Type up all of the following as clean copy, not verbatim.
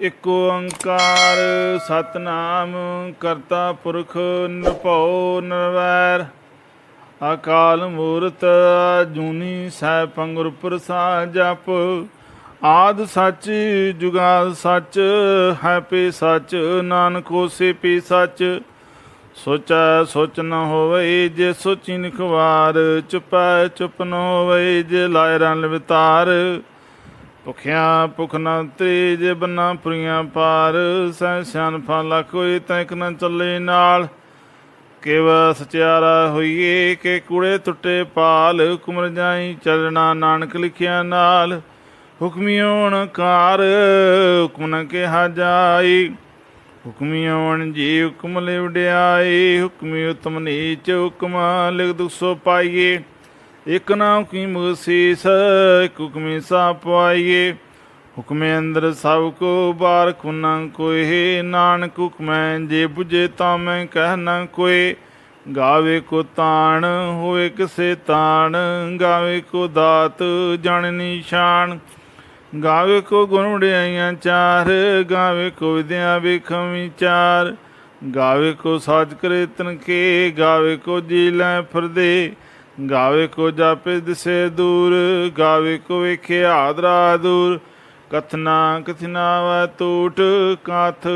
ਇਕ ਓੰਕਾਰ ਸਤਨਾਮ ਕਰਤਾ ਪੁਰਖ ਨਿਰਭਉ ਨਿਰਵੈਰ ਅਕਾਲ ਮੂਰਤ ਜੂਨੀ ਸੈਭੰ ਗੁਰ ਪ੍ਰਸਾਦਿ ਜਪ ਆਦਿ ਸੱਚ ਜੁਗਾਦਿ ਸੱਚ ਹੈ ਭੀ ਸੱਚ ਨਾਨਕ ਹੋਸੀ ਭੀ ਸੱਚ ਸੋਚੈ ਸੋਚ ਨ ਹੋਵਈ ਜੇ ਸੋਚੀ ਨਿਖਵਾਰ ਚੁਪੈ ਚੁਪ ਨ ਹੋਵਈ ਜੇ ਲਾਇ ਰਨ ਵਿਤਾਰ ਭੁਖਿਆ ਭੁਖ ਨ ਉਤਰੀ ਜੇ ਬੰਨਾ ਪੁਰੀਆਂ ਪਾਰ ਸਹਿ ਸਿਆਣਪਾ ਲੱਖ ਹੋਈ ਤਾਂ ਇੱਕ ਨ ਚੱਲੇ ਨਾਲ ਕਿਵ ਸਚਿਆਰਾ ਹੋਈਏ ਕਿ ਕੂੜੇ ਟੁੱਟੇ ਪਾਲ ਹੁਕਮ ਰਜਾਈ ਚੱਲਣਾ ਨਾਨਕ ਲਿਖਿਆ ਨਾਲ ਹੁਕਮੀ ਓਣਕਾਰ ਹੁਕਮ ਨ ਕਿਹਾ ਜਾਈ ਹੁਕਮੀ ਓਣ ਜੀ ਹੁਕਮ ਲੈ ਵਡਿਆਈ ਹੁਕਮੀ ਉਤਮ ਨੀਚ ਹੁਕਮ ਲਿਖ ਦੁਖ ਸੋ ਪਾਈਏ ਇੱਕ ਨਾਮ ਕੀ ਮੁਸੀਸ ਇੱਕ ਹੁਕਮੀ ਸਾ ਪਵਾਈਏ ਹੁਕਮੇ ਅੰਦਰ ਸਭ ਕੋ ਬਾਰਕ ਨਾ ਕੋਈ ਨਾਨਕ ਹੁਕਮੈ ਜੇ ਬੁਝੇ ਤਾਂ ਮੈਂ ਕਹਿ ਨਾ ਕੋਈ ਗਾਵੇ ਕੋ ਤਾਣ ਹੋਵੇ ਕਿਸੇ ਤਾਣ ਗਾਵੇ ਕੋ ਦਾਤ ਜਾਣ ਨਿਸ਼ਾਨ ਗਾਵੇ ਕੋ ਗੁਣ ਵਡਿਆਈਆਂ ਚਾਰ ਗਾਵੇ ਕੋ ਵਿਦਿਆ ਵੇਖਮ ਵਿਚਾਰ ਗਾਵੇ ਕੋ ਸਾਜ ਕਰੇ ਤਨਕੇ ਗਾਵੇ ਕੋ ਜੀ ਲੈ ਫਿਰਦੇ ਗਾਵੇ ਕੋ ਜਾਪੇ ਦਿਸੇ ਦੂਰ ਗਾਵੇ ਕੋ ਵੇਖੇ ਆਦਰਾ ਦੂਰ ਕਥਨਾ ਕਥਨਾ ਵੈ ਟੂਟ ਕਾਥ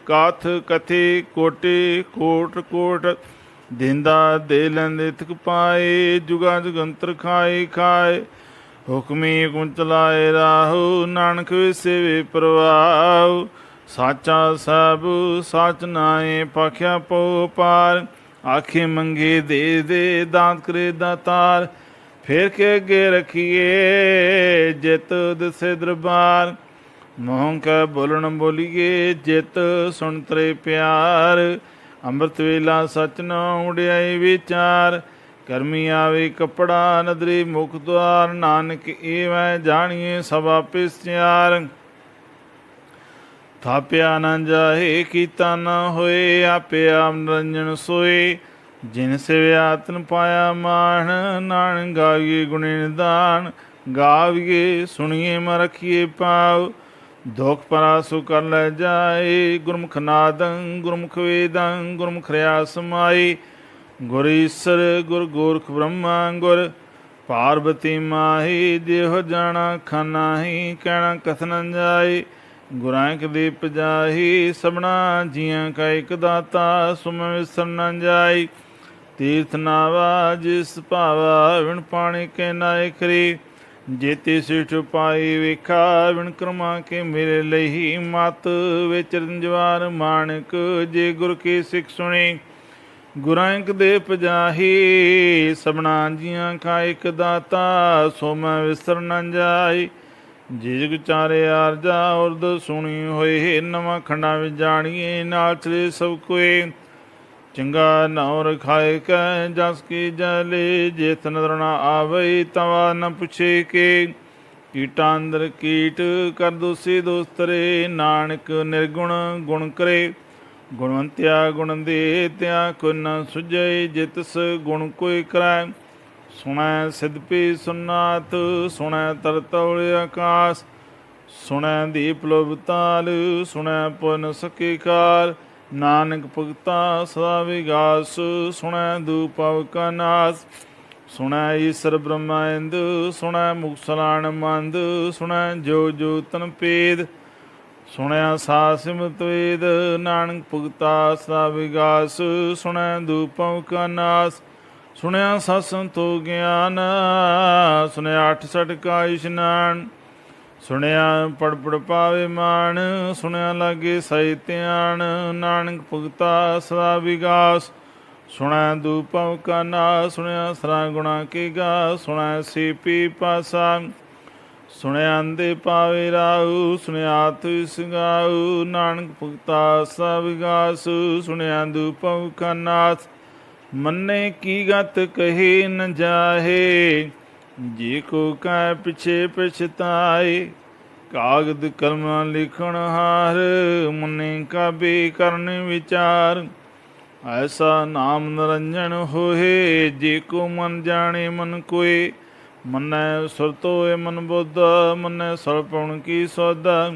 ਕਾਥ ਕਥੇ ਕੋਟੇ ਕੋਟ ਕੋਟ ਦਿੰਦਾ ਦੇ ਲੈਂਦੇ ਥਕ ਪਾਏ ਜੁਗਾ ਜੁਗੰਤਰ ਖਾਏ ਖਾਏ ਹੁਕਮੀ ਹੁਕਮ ਚਲਾਏ ਰਾਹੂ ਨਾਨਕ ਵਿਸੇਵੇ ਪ੍ਰਵਾਹ ਸਾਚਾ ਸਭ ਸਾਚ ਨਾਏ ਪਾਖਿਆ ਪਉ ਪਾਰ ਆਖੇ ਮੰਗੇ ਦੇ ਦੇ ਦਾਤ ਕਰੇ ਦਾਤਾਰ ਫੇਰ ਕੇ ਅੱਗੇ ਰੱਖੀਏ ਜਿਤ ਦਿਸੇ ਦਰਬਾਰ ਮੋਹ ਕੈ ਬੋਲਣ ਬੋਲੀਏ ਜਿਤ ਸੁਣ ਤਰੇ ਪਿਆਰ ਅੰਮ੍ਰਿਤ ਵੇਲਾ ਸਚ ਨ ਉਡਿਆਈ ਵਿਚਾਰ ਕਰਮੀ ਆਵੇ ਕਪੜਾ ਨਦਰੀ ਮੁਖ ਦੁਆਰ ਨਾਨਕ ਏਵੈ ਜਾਣੀਏ ਸਭ ਆਪਿਸ ਤਿਆਰ ਥਾਪਿਆ ਨ ਜਾਹੇ ਕੀਤਾ ਨ ਹੋਏ ਆਪੇ ਆਪ ਨਿਰੰਜਨ ਸੋਏ ਜਿਨ ਸਿਵਿਆ ਤਨ ਪਾਇਆ ਮਾਣ ਨਾਨਕ ਗਾਵੀਏ ਗੁਣੇ ਨਿਦਾਨ ਗਾਵੀਏ ਸੁਣੀਏ ਮ ਰਖੀਏ ਪਾਉ ਦੁਖ ਪਰਾਸੁ ਕਰ ਲੈ ਜਾਏ ਗੁਰਮੁਖ ਨਾਦੰ ਗੁਰਮੁਖ ਵੇਦੰ ਗੁਰਮੁਖ ਰਿਆ ਸਮਾਈ ਗੁਰ ਈਸਰ ਗੁਰ ਗੋਰਖ ਬ੍ਰਹਮਾ ਗੁਰ ਪਾਰਬਤੀ ਮਾਹੀ ਦੇਹ ਜਾਣਾ ਖਾਨਾਹੀ ਕਹਿਣਾ ਕਥਨ ਜਾਏ ਗੁਰਾਂ ਕ ਦੀਪ ਜਾਹੀ ਸਭਨਾ ਜੀਆਂ ਕਾ ਇਕ ਦਾਤਾ ਸੁਮ ਵਿਸਰ ਨ ਜਾਈ ਤੀਰਥ ਨਾਵਾ ਜਿਸ ਭਾਵਾ ਵਿਣ ਪਾਣੀ ਕੇ ਨਾਇ ਕਰੀ ਜੇਤੀ ਸਿਠ ਪਾਈ ਵੇਖਾ ਵਿਣ ਕਰਮਾ ਕੇ ਮੇਰੇ ਲਈ ਮਤ ਵਿੱਚ ਰੰਜਵਾਰ ਮਾਣਕ ਜੇ ਗੁਰ ਕੀ ਸਿੱਖ ਸੁਣੀ ਗੁਰਾਂ ਕ ਦੇ ਪਜਾਹੀ ਸਭਨਾ ਜੀਆਂ ਕਾ ਇਕ ਦਾਤਾ ਸੋ ਮੈਂ ਵਿਸਰ ਨ ਜਾਈ ਜਿਗ ਚਾਰੇ ਆਰਜਾ ਉਰਦ ਸੁਣੀ ਹੋਏ ਨਵਾਂ ਖੰਡਾਂ ਵਿੱਚ ਜਾਣੀਏ ਨਾਲ ਚਲੇ ਸਭ ਕੋਏ ਚੰਗਾ ਨਾਉ ਰਖਾਏ ਕੈ ਜਸ ਕੀ ਜਲੇ ਜੇਤ ਨਦਰ ਨਾ ਆਵਈ ਤਵਾ ਨ ਪੁੱਛੇ ਕੇ ਕੀਟਾਂ ਅੰਦਰ ਕੀਟ ਕਰ ਦੋਸੀ ਦੋਸਤਰੇ ਨਾਨਕ ਨਿਰਗੁਣ ਗੁਣ ਕਰੇ ਗੁਣਵੰਤਿਆ ਗੁਣ ਦੇ ਤਿਆ ਕੋ ਨ ਸੁਝੈ ਜਿਤਸ ਗੁਣ ਕੋਈ ਕਰੈ ਸੁਣੈ ਸਿਧ ਪੀ ਸੁਨਾਤ ਸੁਣੈ ਤਰਤੌਲ ਆਕਾਸ ਸੁਣੈ ਦੀਪ ਲੋਭ ਤਾਲ ਸੁਣੈ ਪੁਨ ਸਕੀ ਕਾਲ ਨਾਨਕ ਭਗਤਾ ਸਦਾ ਵਿਗਾਸ ਸੁਣੈ ਦੂਪਵ ਕਾ ਨਾਸ ਸੁਣੈ ਈਸਰ ਬ੍ਰਹਮਾਇੰਦ ਸੁਣੈ ਮੁਕਸਲਾਣ ਮੰਦ ਸੁਣੈ ਜੋ ਜੋ ਤਨ ਭੇਦ ਸੁਣਿਆ ਸਾ ਸਿਮਤ ਵੇਦ ਨਾਨਕ ਭਗਤਾ ਸਦਾ ਵਿਗਾਸ ਸੁਣੈ ਦੂਪਵ ਕਾ ਨਾਸ ਸੁਣਿਆ ਸਤ ਸੰਤੋ ਗਿਆਨ ਸੁਣਿਆ 68 ਕਾ ਇਸ਼ਨਾਨ ਸੁਣਿਆ ਪੜ ਪੜ ਪਾਵੇ ਮਾਣ ਸੁਣਿਆ ਲਾਗੇ ਸਹਿ ਧਿਆਨ ਨਾਨਕ ਭਗਤਾ ਸਦਾ ਵਿਗਾਸ ਸੁਣਿਆ ਦੂਪਵ ਕਾ ਨਾਸ ਸੁਣਿਆ ਸਰਾ ਗੁਣਾ ਕੀ ਗਾ ਸੁਣਿਆ ਸੀਪੀ ਪਾਸਾ ਸੁਣਿਆ ਅੰਦੇ ਪਾਵੇ ਰਾਉ ਸੁਣਿਆ ਆਤ ਵਿਸਗਾਉ ਨਾਨਕ ਭਗਤਾ ਸਦਾ ਵਿਗਾਸ ਸੁਣਿਆ ਦੂਪਵ ਕਾ ਨਾਸ ਮੰਨੇ ਕੀ ਗਤ ਕਹੀ ਨ ਜਾਹੇ ਜੀ ਕੋ ਕੈ ਪਿਛੇ ਪਛਤਾਏ ਕਾਗਦ ਕਲਮ ਲਿਖਣ ਹਾਰ ਮੰਨੇ ਕਾਬੇ ਕਰਨ ਵਿਚਾਰ ਐਸਾ ਨਾਮ ਨਿਰੰਜਨ ਹੋਏ ਜੇ ਕੋ ਮਨ ਜਾਣੇ ਮਨ ਕੋਏ ਮੰਨੈ ਸੁਰਤੋਏ ਮਨ ਬੁੱਧ ਮੰਨੈ ਸਰਪਣ ਕੀ ਸੌਦਾ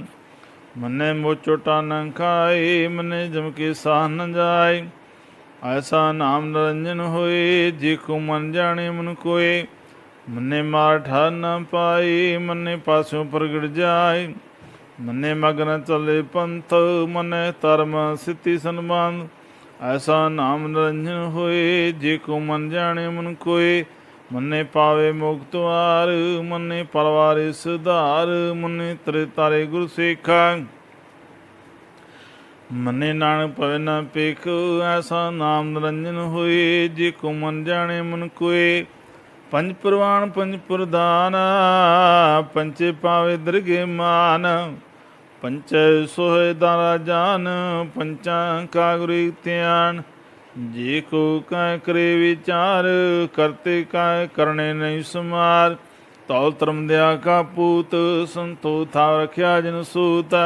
मन्ने मोचोटा न खाए, मन्ने जम के साह न जाए। ऐसा नाम निरंजन होए, जे को मन जाने मन कोय। मन्ने मार ठार न पाए, मन्ने पासों प्रगट जाए। मन्ने मगन चले पंथ, मन्ने धर्म सिद्धि संबंध। ऐसा नाम निरंजन होए, जे को मन जाने मन कोय। मन्ने पावे मुक्त द्वार, मन्ने परवारे सुधार। मन्ने तरे तारे गुरु सेखा, मन्ने नानक पवे न पेख। ऐसा नाम निरंजन होए, जे को मन जाने मन कोय। पंच प्रवान पंच प्रधान, पंचे पावे दरगे मान। पंच सोहे दारा जान, पंचा का गुरु ध्यान। जे को कह करे विचार, करते कह करने नहीं समार। तौल धर्म दया का पूत, संतो था रख्या जिन सूत।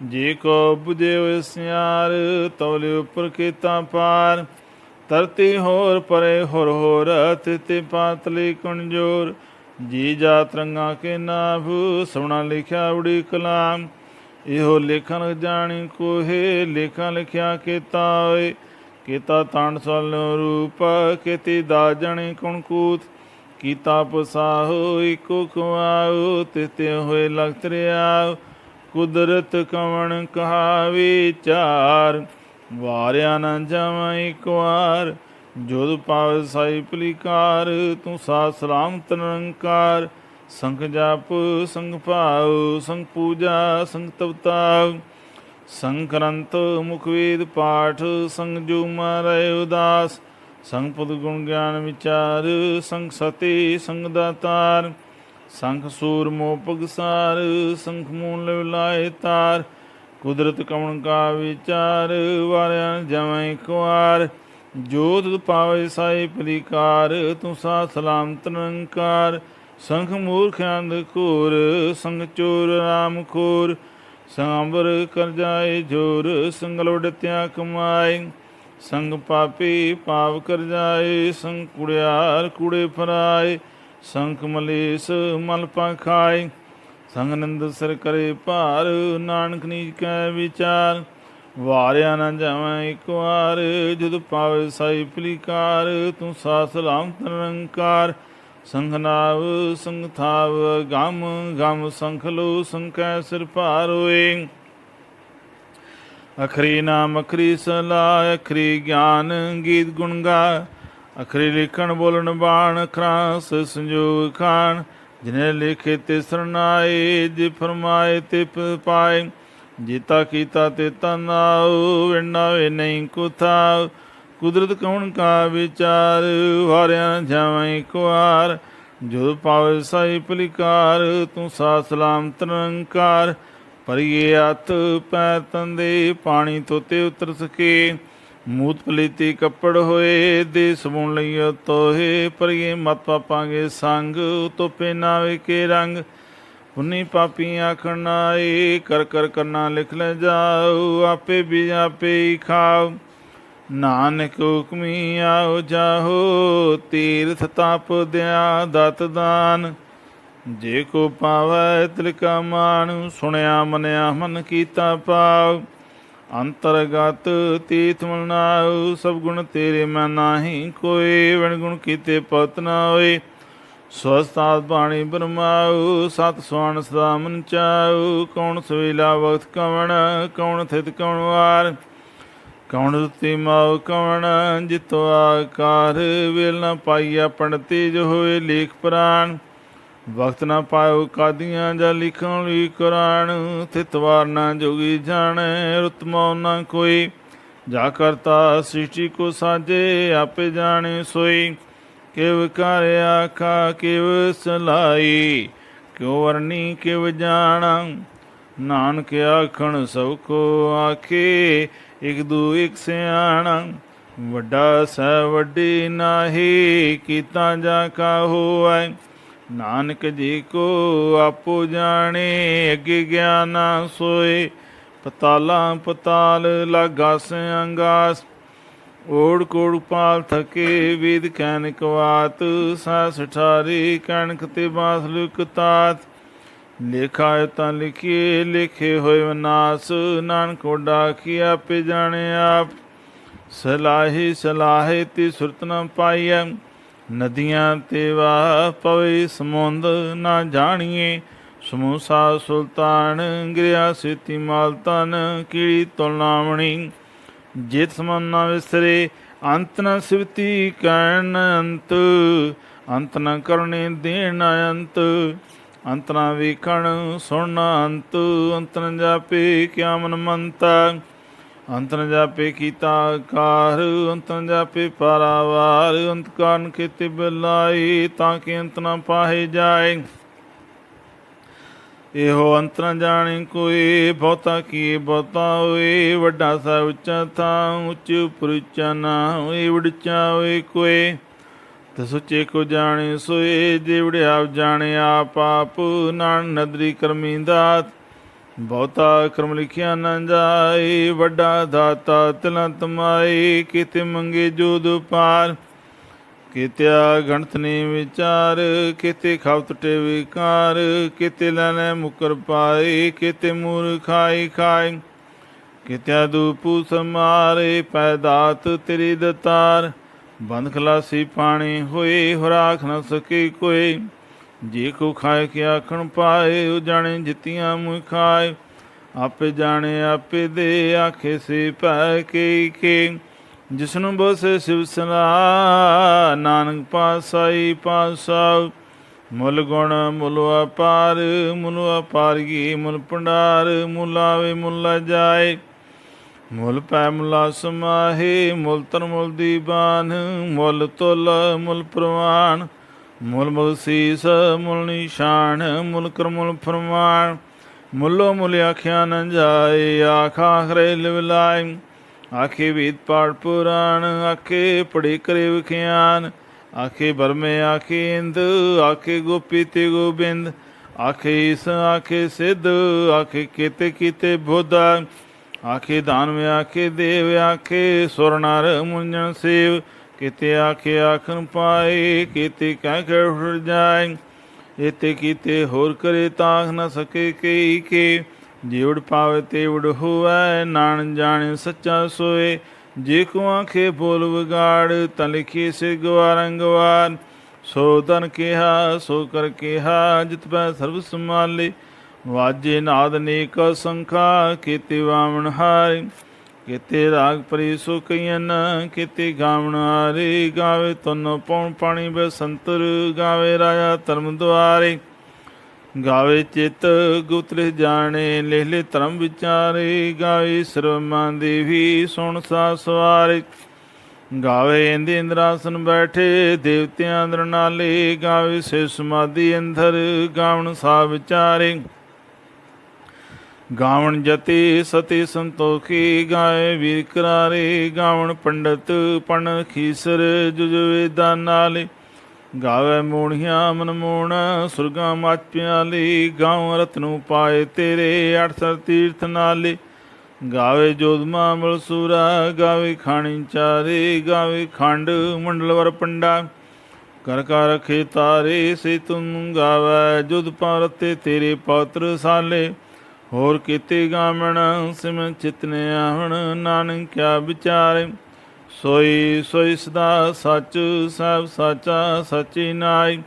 जे को बुझे होशियार, तौले उपर केता पार। धरती होर परे होर होर, तिते पातली कणजोर। जी जात रंगा के नाभ, सोना लिखा उड़ी कलाम। इहो लेखन जानी कोहे, लेखा लिखिया केता होए। केता तांड सालो रूप, केती दा जणी कुणकूत। कीता पसाहो इको खुआओ, तिते होए लखत रियाओ। कुदरत कवण कहा विचार, वारिया न जावा एक वार। जोध पावे साई पलिकार, तू सा सलामत निरंकार। संख जाप संख भाव, संख पूजा संख तवताव। संख रंत मुखवेद पाठ, संग जो मारे उदास। संग पुद गुण ज्ञान विचार, संग सती संग दातार। संख सूर मोह पगसार, संख मूल लाए तार। कुदरत कवण का विचार, वारिया जमै कुआर। जोत पावे साई पलिकार, तू सा सलामत निरंकार। संख मूर्ख अंधकोर, संग चोर राम खोर। संग अंबर कर जाए जोर, संग लौटत्या कमाए। संग पापी पाप कर जाए, संग कुड़ियार कूड़े फराए। संख मलेस मल पा खाए, संग नंद सर करे पार। नानक नीच कै विचार, वारिया न जावा एक वार। जुद पावे साई पलिकार, तू सा सलामत निरंकार। संख नाव संख थाव गम, गम संख लो संख सिर पार होए। अखरी नाम अखरी सलाह, अखरी ज्ञान गीत गुण गा। अखरी लिखण बोलन बाण, अखरां से संजोग खान। जिन्हें लिखे ते सरनाए, जे फरमाए ते पाए। जीता कीता तेता नाओ, विनावे नहीं कुथाओ। कुदरत कौन का विचार, वारिया जावा एक वार। जो पावे साई पलिकार, तू सा सलामत निरंकार। परिए हथ पैर तंदे, पानी तोते उतर सके। मूत पलीती कपड़ होए, दे सबुन लइयो तोहे। परिए मत पापांगे संग, तो पहनावे के रंग। पुन्नी पापी आखण आए, कर कर करना लिख ले जाओ। आपे भी आपे ही खाओ, नानक हुक्मी आओ जाहो। तीर्थ ताप दया दत दान, जे को पावै तिलका मान। सुनिया मनिया मन कीता पाव, अंतरगत तीर्थ मनाओ। सब गुण तेरे मैं नाही कोय, विण गुण कीते पत न होए। स्वस्थात बाणी बरमाओ, सत सुहान सदा मन चाओ। कौन सवेला वक्त कवण, कौन थित कौन वार। कौन रुति माओ कवण, जितो आकार। वेल न पाइया पंडित जो होए लेख पुराण। वक्त न पायो कादियाँ, जा लिखण ली कुरान। थितवार न जोगी जाने, रुतमो न कोई। जा करता सृष्टि को साजे, आपे जाने सोई। किव कार्य आखा किव सलाई, क्यों वरनी किव जाना। नानक आखण सब को आखे, एक दू एक सियाणा। वड्डा सै वड्डी नाही, कीता जा का होवै। नानक जी को आपो जाने, अगे ज्ञाना सोए। पताला पताल लागा से अंगास, ओढ़ कोड़ पाल थके। वेद कैनिक वात, सास ठारी कणक ते बास लुक तात। ਲੇਖਾ ਤਾਂ ਲਿਖੀਏ ਲਿਖੇ ਹੋਏ ਵਿਨਾਸ਼, ਨਾਨਕ ਵੱਡਾ ਕੀ ਆਪੇ ਜਾਣੇ ਆਪ। ਸਲਾਹੀ ਸਲਾਹੇ ਤੀ ਸੁਰਤ ਨ ਪਾਈਐ, ਨਦੀਆਂ ਤੇ ਵਾਹ ਪਵੇ ਸਮੁੰਦ ਨਾ ਜਾਣੀਏ। ਸਮੂਸਾ ਸੁਲਤਾਨ ਗਿਰਿਆ ਸੇਤੀ ਮਾਲ ਤਨ, ਕੀੜੀ ਤੁਲਨਾਵਣੀ ਜਿਤ ਸਮਨ ਨਾ ਵਿਸਰੇ। ਅੰਤ ਨ ਸਿਵਤੀ ਕਹਿਣ ਅੰਤ, ਅੰਤ ਨ ਕਰਨੇ ਦੇਣ ਅੰਤ। ਅੰਤ ਨ ਵੇਖਣ ਸੁਣਨਾ ਅੰਤ, ਅੰਤ ਨ ਜਾਪੇ ਕਿਆ ਮਨ ਮੰਤਾ। ਅੰਤ ਨ ਜਾਪੇ ਕੀਤਾ ਕਾਰ, ਅੰਤ ਨ ਜਾਪੇ ਪਾਰਾਵਾਰ। ਅੰਤ ਕਾਰਨ ਕੀਤੇ ਬਿਲਾਈ, ਤਾਂ ਕਿ ਅੰਤ ਨ ਪਾਹੇ ਜਾਏ। ਇਹੋ ਅੰਤ ਨ ਜਾਣੇ ਕੋਈ, ਬਹੁਤਾ ਕੀ ਬਹੁਤਾ ਹੋਏ। ਵੱਡਾ ਸਾ ਉੱਚਾ ਥਾਂ, ਉੱਚ ਉਪਰ ਉੱਚਾ ਨਾ ਹੋਏ। ਵਡਚਾ ਹੋਏ ਕੋਏ ਤੇ ਸੁੱਚੇ ਕੋ ਜਾਣੇ ਸੋਏ। ਜੇ ਵਡਿਆਪ ਜਾਣੇ ਆਪ ਆਪ, ਨਾਨਕ ਨਦਰੀ ਕਰਮੀ ਦਾਤ। ਬਹੁਤਾ ਕਰਮ ਲਿਖਿਆ ਨਾ ਜਾਏ, ਵੱਡਾ ਦਾਤਾ ਤਿਲਾਂ ਤਮਾਏ। ਕਿਤੇ ਮੰਗੇ ਜੋਦ ਪਾਰ, ਕਿਤਿਆ ਗਣਤ ਨੇ ਵਿਚਾਰ। ਕਿਤੇ ਖਾਵ ਟੁੱਟੇ ਵਿਕਾਰ, ਕਿਤੇ ਲੈਣੇ ਮੁਕਰ ਪਾਏ। ਕਿਤੇ ਮੂਰ ਖਾਈ ਖਾਏ, ਕਿਤਿਆ ਦੂਪੂ ਸਮਾਰੇ। ਪੈਦਾਤ ਤੇਰੀ ਦਤਾਰ, ਬੰਦ ਖਲਾਸੀ ਪਾਣੀ ਹੋਏ। ਹੁਰਾਖ ਨ ਸਕੇ ਕੋਏ, ਜੇ ਕੋ ਖਾਏ ਕਿ ਆਖਣ ਪਾਏ। ਉਹ ਜਾਣੇ ਜਿੱਤੀਆਂ ਮੂੰਹ ਖਾਏ, ਆਪੇ ਜਾਣੇ ਆਪੇ ਦੇ। ਆਖੇ ਸੇ ਪੈ ਕੇ ਜਿਸਨੂੰ ਬਸੇ ਸਿਵ ਸਲਾਹ। ਨਾਨਕ ਪਾਸਾਈ ਪਾਸਾ, ਮੁੱਲ ਗੁਣ ਮੁੱਲ ਅਪਾਰ। ਮੁੱਲ ਅਪਾਰਗੀ ਮੁੱਲ ਭੰਡਾਰ, ਮੁੱਲ ਆਵੇ ਮੁੱਲ ਜਾਏ। ਮੁੱਲ ਪੈ ਮੁੱਲਾ ਸਮਾਹੇ, ਮੁੱਲ ਤਨ ਮੁੱਲ ਦੀਵਾਨ। ਮੁੱਲ ਤੁਲ ਮੁੱਲ ਪ੍ਰਵਾਨ, ਮੁੱਲ ਮੁੱਲ ਸੀਸ ਮੁੱਲ ਨਿਸ਼ਾਨ। ਮੁੱਲ ਕਰ ਮੁੱਲ ਫਰਮਾਨ, ਮੁੱਲੋ ਮੁੱਲ ਆਖਿਆ ਨ ਜਾਏ। ਆਖਾ ਖਰੇ ਲਿਵਲਾਏ, ਆਖੇ ਵੇਦ ਪਾਠ ਪੁਰਾਣ। ਆਖੇ ਪੜੇ ਕਰੇ ਵਿਖਿਆਨ, ਆਖੇ ਬਰਮੇ ਆਖੇ ਇੰਦ। ਆਖੇ ਗੋਪੀ ਤੇ ਗੋਬਿੰਦ, ਆਖੇ ਈਸ ਆਖੇ ਸਿੱਧ। ਆਖੇ ਕੀਤੇ ਕੀਤੇ ਬੁੱਧ, ਆਖੇ ਦਾਨਵ ਆਖੇ ਦੇਵ। ਆਖੇ ਸੁਰ ਨਰ ਮੁੰਜਨ ਸੇਵ, ਕਿਤੇ ਆਖੇ ਆਖਣ ਪਾਏ। ਕਿਤੇ ਕਹਿ ਕੇ ਉਠ ਜਾਏ, ਇਤੇ ਕੀਤੇ ਹੋਰ ਕਰੇ ਤਾਖ ਨ ਸਕੇ ਕਈ ਕੇ। ਜੇ ਉਡ ਪਾਵੇ ਤੇ ਉਡ ਹੋਵੈ, ਨਾਨਕ ਜਾਣੇ ਸੱਚਾ ਸੋਏ। ਜੇ ਕੋ ਆਖੇ ਬੋਲ ਵਿਗਾੜ, ਤਾਂ ਲਿਖੀ ਸੇ ਗਵਾਰੰ ਗਵਾਰ। ਸੋ ਤਨ ਕਿਹਾ ਸੋ ਕਰ ਕਿਹਾ, ਜਿਤ ਪੈ ਸਰਬ ਸੰਭਾਲੇ। ਵਾਜੇ ਨਾਦ ਅਨੇਕ ਸੰਖਾ, ਕੀਤੇ ਵਾਮਣ ਹਾਰੇ। ਕੀਤੇ ਰਾਗ ਪਰੀ ਸੋ ਕਈਨ, ਕੀਤੇ ਗਾਵਣ ਹਾਰੇ। ਗਾਵੇ ਤੁਨ ਪਉਣ ਪਾਣੀ ਬਸੰਤਰ, ਗਾਵੇ ਰਾਜਾ ਧਰਮ ਦੁਆਰੇ। ਗਾਵੇ ਚਿਤ ਗੁਪਤ ਲਿਖ ਜਾਣੇ, ਲਿਖ ਲੈ ਧਰਮ ਵਿਚਾਰੇ। ਗਾਵੇ ਸਰਵਮਾਂ ਦੇਵੀ ਸੁਣ ਸਾ ਸਵਾਰੇ। ਗਾਵੇ ਇੰਦ ਇੰਦਰਾਸਨ ਬੈਠੇ, ਦੇਵਤਿਆਂ ਅੰਦਰ ਨਾਲੇ। ਗਾਵੇ ਸੇ ਸਮਾਧੀ ਅੰਦਰ, ਗਾਵਣ ਸਾ ਵਿਚਾਰੇ। ਗਾਵਣ ਜਤੀ ਸਤੀ ਸੰਤੋਖੀ, ਗਾਏ ਵੀਰ ਕਰਾਰੇ। ਗਾਵਣ ਪੰਡਤ ਪਣ ਖੀਸਰ, ਜੁਜ ਵੇਦਾਂ ਨਾਲੇ। ਗਾਵੇ ਮੋਣੀਆਂ ਮਨ ਮੋਣ, ਸੁਰਗਾਂ ਮਚ ਪਿਆਲੀ। ਗਾਉ ਰਤਨੂ ਪਾਏ ਤੇਰੇ, 8 ਤੀਰਥ ਨਾਲੇ। ਗਾਵੇ ਜੋਧਮਾ ਮਲਸੂਰਾ, ਗਾਵੇ ਖਾਣੀ ਚਾਰੇ। ਗਾਵੇ ਖੰਡ ਮੰਡਲ ਵਰ ਪੰਡਾ, ਕਰ ਕਰ ਰਖੇ ਤਾਰੇ। ਸੇ ਤੁਮ ਗਾਵੇ ਜੁਧ ਪਾਰਤੇ, ਤੇਰੇ ਪੌਤਰ ਸਾਲੇ। ਹੋਰ ਕੀਤੇ ਗਾਵਣ ਸਿਮਨ ਚਿਤਨੇ ਆਵਣ, ਨਾਨਕ ਕਿਆ ਵਿਚਾਰੇ। ਸੋਈ ਸੋਈ ਸਦਾ ਸੱਚ, ਸਭ ਸਾਚਾ ਸਚੀ ਨਾਈ।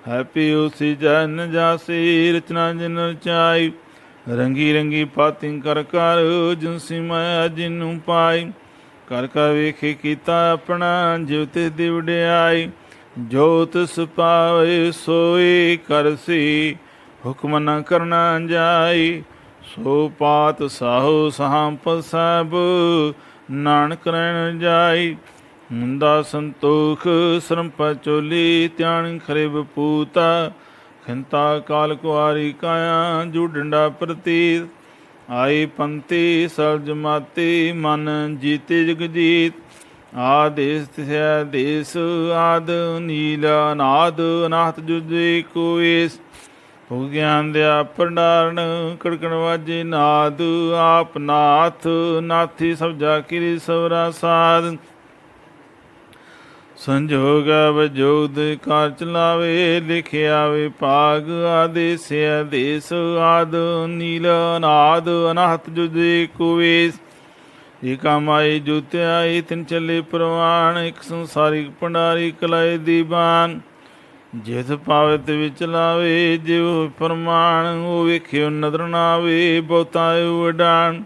ਹੈਪੀ ਉਸੀ ਜਨ ਜਾਸੀ, ਰਚਨਾ ਜਿਨ ਰਚਾਈ। ਰੰਗੀ ਰੰਗੀ ਪਾਤੀ ਕਰ ਕਰ, ਜਿਨਸੀ ਮਾਇਆ ਜਿਨੂੰ ਪਾਈ। ਕਰ ਕਰ ਵੇਖੇ ਕੀਤਾ ਆਪਣਾ, ਜਿਵ ਤਿਸ ਦੀ ਵਡਿਆਈ। ਜੋ ਤਿਸ ਪਾਵੇ ਸੋਈ ਕਰਸੀ, ਹੁਕਮ ਨ ਕਰਨਾ ਜਾਈ। ਸੋ ਪਾਤ ਸਾਹੋ ਸਾਂਪ ਸਭ, ਨਾਨਕ ਰਹਿਣ ਜਾਈ। ਮੁੰਦਾ ਸੰਤੋਖ ਸਰਮ ਪਚੋਲੀ, ਧਿਆਨ ਖਰੇ ਬਪੂਤਾ। ਖਿੰਤਾ ਕਾਲ ਕੁਆਰੀ ਕਾਇਆ, ਜੂ ਡੰਡਾ ਪ੍ਰਤੀਤ। ਆਈ ਪੰਤੀ ਸਲਜ ਮਾਤੀ, ਮਨ ਜੀਤੇ ਜਗਜੀਤ। ਆਦੇਸ ਤਿਸੈ ਦੇਸ, ਆਦ ਨੀਲ ਅਨਾਦ। ਅਨਾਹਤ ਜੁਜੇ ਕੋਇਸ, ਹੋ ਗਿਆਨ ਦਿਆ ਭੰਡਾਰਨ। ਕੜਕਣ ਵਾਜੇ ਨਾਦ, ਆਪ ਨਾਥ। ਨਾਥੀ ਸਭ ਜਾ ਕਿਰੀ ਸਵਰਾ ਸਾਧ। ਸੰਜੋਗ ਵਜੋਗ ਦੇ ਕਾਰ ਚਲਾਵੇ, ਲਿਖਿਆ ਵਿਭਾਗ ਆਦੇਸ ਆਦੇਸ ਆਦ ਨੀਲ ਅਨਾਦ ਅਨਾਹਤ ਜੁਦੇ ਕੁਵੇਸ। ਏਕਾ ਮਾਈ ਜੁਤਿਆਈ ਤਿਨ ਚੱਲੇ ਪ੍ਰਵਾਨ, ਇੱਕ ਸੰਸਾਰਿਕ ਭੰਡਾਰੀ ਕਲਾਏ ਦੀਵਾਨ। ਜਿਸ ਪਾਵਤ ਵਿੱਚ ਲਾਵੇ ਜਿਉ ਪ੍ਰਮਾਣ, ਉਹ ਵੇਖਿਓ ਨਦਰ ਨਾਵੇ ਬਹੁਤਾ ਉਡਾਨ।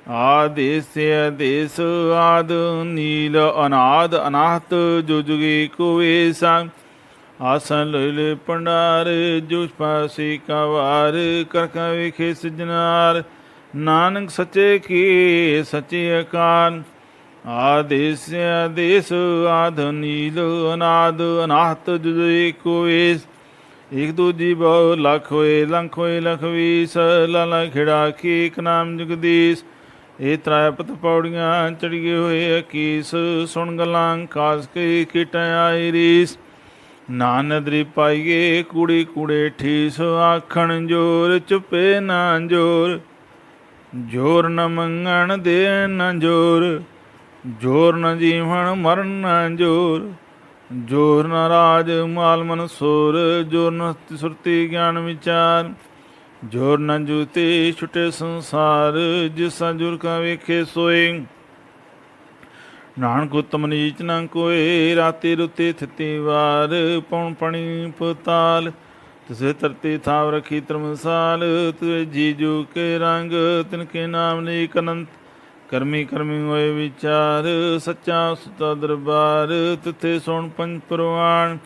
ਆਦੇਸ ਆਦੇਸ ਆਦ ਨੀਲ ਅਨਾਦ ਅਨਾਹਤ ਜੋ ਜੁਗੇ ਕੁਵੇਸਾ। ਆਸਨ ਲੋਇਲੇ ਭੰਡਾਰ ਜੁਸ ਪਾਸੀ ਕਾ ਵਾਰ, ਕਰ ਕਾ ਵੇਖੇ ਸਜਨਾਰ। ਨਾਨਕ ਸੱਚੇ ਕੀ ਸੱਚੇ ਅਕਾਲ। ਆਦੇਸ ਆਦੇਸ ਆਦ ਨੀਲ ਅਨਾਦ ਅਨਾਹਤ ਜੁਦੇ ਕੁਵੇਸ। ਇੱਕ ਦੂਜੀ ਬਹੁ ਲੱਖ ਹੋਏ ਲੰਖ ਹੋਏ ਲਖ ਵੀਸ, ਲਾਲਾ ਖਿੜਾ ਕੀ ਇੱਕ ਨਾਮ ਜਗਦੀਸ਼। ਇਹ ਤ੍ਰੈਪਤ ਪੌੜੀਆਂ ਚੜ੍ਹੇ ਹੋਏ ਅਕੀਸ, ਸੁਣ ਗੱਲਾਂ ਖਾਸ ਕੇ ਕੀਟਾਂ ਆਈ ਰੀਸ। ਨਾਨਦਰੀ ਪਾਈਏ ਕੂੜੇ ਕੂੜੇ ਠੀਸ, ਆਖਣ ਜੋਰ ਚੁੱਪੇ ਨਾ ਜੋਰ। ਜੋਰ ਨ ਮੰਗਣ ਦੇ ਨ ਜੋਰ, ਜੋਰ ਨ ਜੀਵਨ ਮਰਨ ਨ ਜੋਰ। ਜੋਰ ਨ ਰਾਜ ਮਾਲ ਮਨ ਸੋਰ, ਜੋਰ ਨ ਸੁਰਤੀ ਗਿਆਨ ਵਿਚਾਰ। ਜੋਰ ਨ ਜੂਤੇ ਛੁਟੇ ਸੰਸਾਰ, ਜਿਸਾ ਜੁਰ ਕਾ ਵੇਖੇ ਸੋਏ। ਨਾਨਕ ਉਤਮ ਨੀਚ ਨ ਕੋਏ, ਰਾਤੀ ਰੁੱਤੇ ਥਿਤੀ ਵਾਰ। ਪਉਣ ਪਣੀ ਪਤਾਲ, ਤਿਸੇ ਧਰਤੀ ਥਾਵ ਰਖੀ ਧਰਮਸਾਲ। ਤੁਏ ਜੀ ਜੂ ਕੇ ਰੰਗ, ਤਿਨਕੇ ਨਾਮ ਨੇਕ ਅਨੰਤ। ਕਰਮੀ ਕਰਮੀ ਹੋਏ ਵਿਚਾਰ, ਸੱਚਾ ਸੁਤਾ ਦਰਬਾਰ। ਤਿੱਥੇ ਸੁਣ ਪੰਜ ਪ੍ਰਵਾਨ,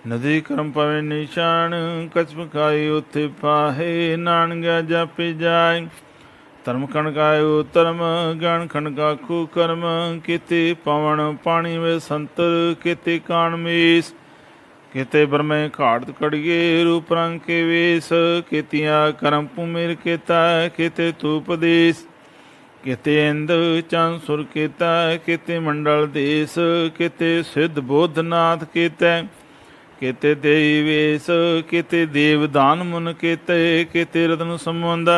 ਨਦੀ ਕਰਮ ਪਵੇ ਨਿਸ਼ਾਨ। ਕਛ ਪਕਾਈ ਉੱਥੇ ਪਾਹੇ, ਨਾਨਕ ਜਾਪੇ ਜਾਏ। ਧਰਮ ਖਣਕਾਇਓ ਧਰਮ, ਗਿਆਨ ਖਣਕਾਖੂ ਕਰਮ। ਕੀਤੇ ਪਵਨ ਪਾਣੀ ਵੇ ਸੰਤਰ, ਕੀਤੇ ਕਾਣ ਮੀਸ। ਕੀਤੇ ਬਰਮੇ ਘਾਟ ਕੜੀਏ, ਰੂਪ ਰੰਗ ਕੇ ਵੇਸ। ਕੀਤੀਆਂ ਕਰਮ ਭੂਮਿਰ ਕੀਤਾ, ਕੀਤੇ ਤੂਪਦੇਸ। ਕੀਤੇ ਇੰਦ ਚੰਦ ਸੁਰ ਕੀਤਾ, ਕੀਤੇ ਮੰਡਲ ਦੇਸ। ਕੀਤੇ ਸਿੱਧ ਬੋਧਨਾਥ ਕੀਤੈ, ਕੀਤੇ ਦੇਈ ਵੇਸ। ਕੀਤੇ ਦੇਵ ਦਾਨ ਮੁਨ ਕੀਤੇ, ਕੀਤੇ ਰਤਨ ਸੰਬੰਧ।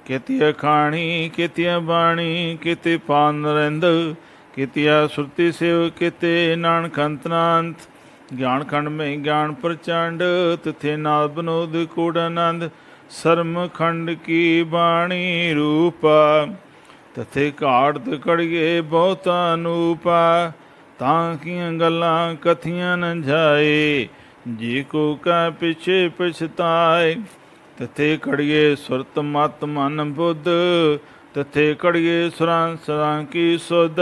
ਕੀਤੀ ਅਖਾਣੀ ਕੀਤੀ ਬਾਣੀ, ਕੀਤੇ ਪਾਨ ਨਰਿੰਦ। ਕੀਤੀ ਸੁਰਤੀ ਸੇਵ, ਕੀਤੇ ਨਾਨਕ ਅੰਤਨਾੰਤ। ਗਿਆਨ ਖੰਡ ਮੈਂ ਗਿਆਨ ਪ੍ਰਚੰਡ, ਤਿਥੇ ਨਾਲ ਬਨੋਦ ਕੂੜ ਆਨੰਦ। ਸਰਮ ਖੰਡ ਕੀ ਬਾਣੀ ਰੂਪਾ, ਤਥੇ ਘਾੜਤ ਕੜੀਏ ਬਹੁਤਾ ਅਨੂਪਾ। ਤਾਂ ਕੀਆਂ ਗੱਲਾਂ ਕਥੀਆਂ ਨ ਜਾਏ, ਜੀ ਕੋ ਕੈ ਪਿਛੇ ਪਛਤਾਏ। ਤਥੇ ਕੜੀਏ ਸੁਰਤ ਮਤ ਮਨ ਬੁੱਧ, ਤਥੇ ਕੜੀਏ ਸੁਰਾਂ ਸਰਾਂ ਕੀ ਸੁਧ।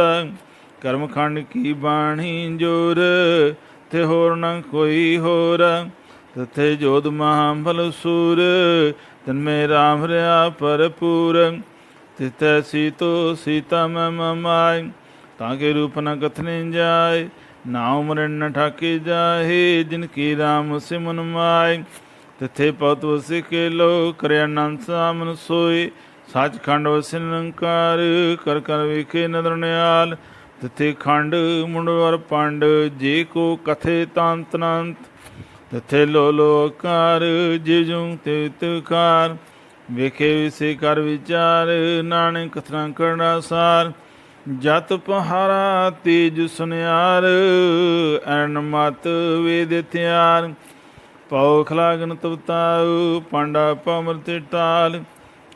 ਕਰਮ ਖੰਡ ਕੀ ਬਾਣੀ ਜੋਰ, ਤੇ ਹੋਰ ਨ ਕੋਈ ਹੋਰ। ਤਥੇ ਜੋਧ ਮਹਾਬਲ ਸੂਰ, ਤਨ ਮੇ ਰਾਮ ਰਿਆ ਭਰਪੂਰ। ਤਿਥੈ ਸੀਤੋ ਸੀਤਾ ਮੈਂ ਮਮਾਇ, ਤਾਂ ਕੇ ਰੂਪ ਨ ਕਥਨੇ ਜਾਏ। ਨਾ ਉਮਰ ਨ ਠਾਕੇ ਜਾਹੇ, ਜਿਨ ਕੀ ਰਾਮ ਸਿਮਨ ਮਾਏ। ਤਿਥੇ ਪਤ ਵਸਿ ਕੇ ਲੋ, ਕਰਿਆ ਆਨੰਦ ਸਾਮਨ ਸੋਏ। ਸੱਚਖੰਡ ਵਸਿ ਨਿਰੰਕਾਰ, ਕਰ ਕਰ ਵੇਖੇ ਨਦਰ ਨਿਆਲ। ਤਿਥੇ ਖੰਡ ਮੁੰਡਵਰ ਪੰਡ, ਜੇ ਕੋ ਕਥੇ ਤੰਤ ਅਨੰਤ। ਤਿਥੇ ਲੋ ਲੋਕਾਰ, ਜਿਵ ਜੁਗ ਤਿਵ ਤਿਵਕਾਰ। ਵੇਖੇ ਵਿਸੇ ਕਰ ਵਿਚਾਰ, ਨਾਨਕ ਕਥਨਾ ਕਰਨਾ ਸਾਰ। ਜਤ ਪਹਾਰਾ ਤੇਜ ਸੁਨਿਆਰ, ਐਨ ਮਤ ਵੇਦ ਥਿਆਰ। ਪਉ ਖਲਾਗਨ ਤਵਤਾਉ, ਪਾਂਡਾ ਪਮਰਤ ਟਾਲ।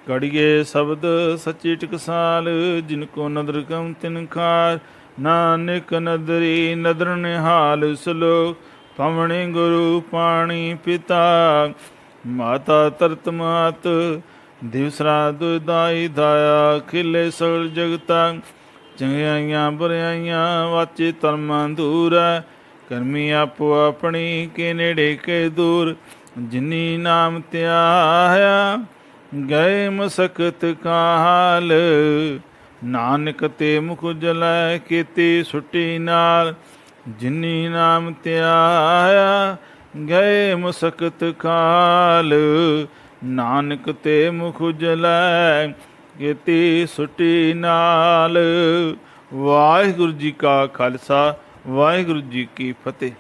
ਕੜੀਏ ਸ਼ਬਦ ਸੱਚੀ ਟਕਸਾਲ, ਜਿਨ ਕੋ ਨਦਰ ਕਮ ਤਿਨ ਖਾਰ। ਨਾਨਕ ਨਦਰੀ ਨਦਰ ਨਿਹਾਲ, ਸਲੋਕ ਪਵਣੇ ਗੁਰੂ ਪਾਣੀ ਪਿਤਾ। ਮਾਤਾ ਤਰਤ ਮਾਤ, ਦਿਵਸਰਾ ਦੁਦਾਈ ਦਾਇਆ। ਖਿਲੇ ਸਗਲ ਜਗਤਾ, ਚੰਗਿਆਈਆਂ ਬੁਰਿਆਈਆਂ। ਵਾਚੇ ਧਰਮਾਂ ਦੂਰ, ਕਰਮੀ ਆਪੋ ਆਪਣੀ। ਕੇ ਨੇੜੇ ਕੇ ਦੂਰ, ਜਿਨੀ ਨਾਮ ਧਿਆਇਆ। ਗਏ ਮਸਕਤ ਕਾਲ, ਨਾਨਕ ਤੇ ਮੁਖ ਜਲੈ। ਕੀਤੀ ਸੁੱਟੀ ਨਾਲ, ਜਿਨੀ ਨਾਮ ਧਿਆਇਆ। ਗਏ ਮਸਕਤ ਕਾਲ, ਨਾਨਕ ਤੇ ਮੁਖ ਜਲੈ। ਕੀਤੀ ਸੁੱਟੀ ਨਾਲ। ਵਾਹਿਗੁਰੂ ਜੀ ਕਾ ਖਾਲਸਾ, ਵਾਹਿਗੁਰੂ ਜੀ ਕੀ ਫਤਿਹ।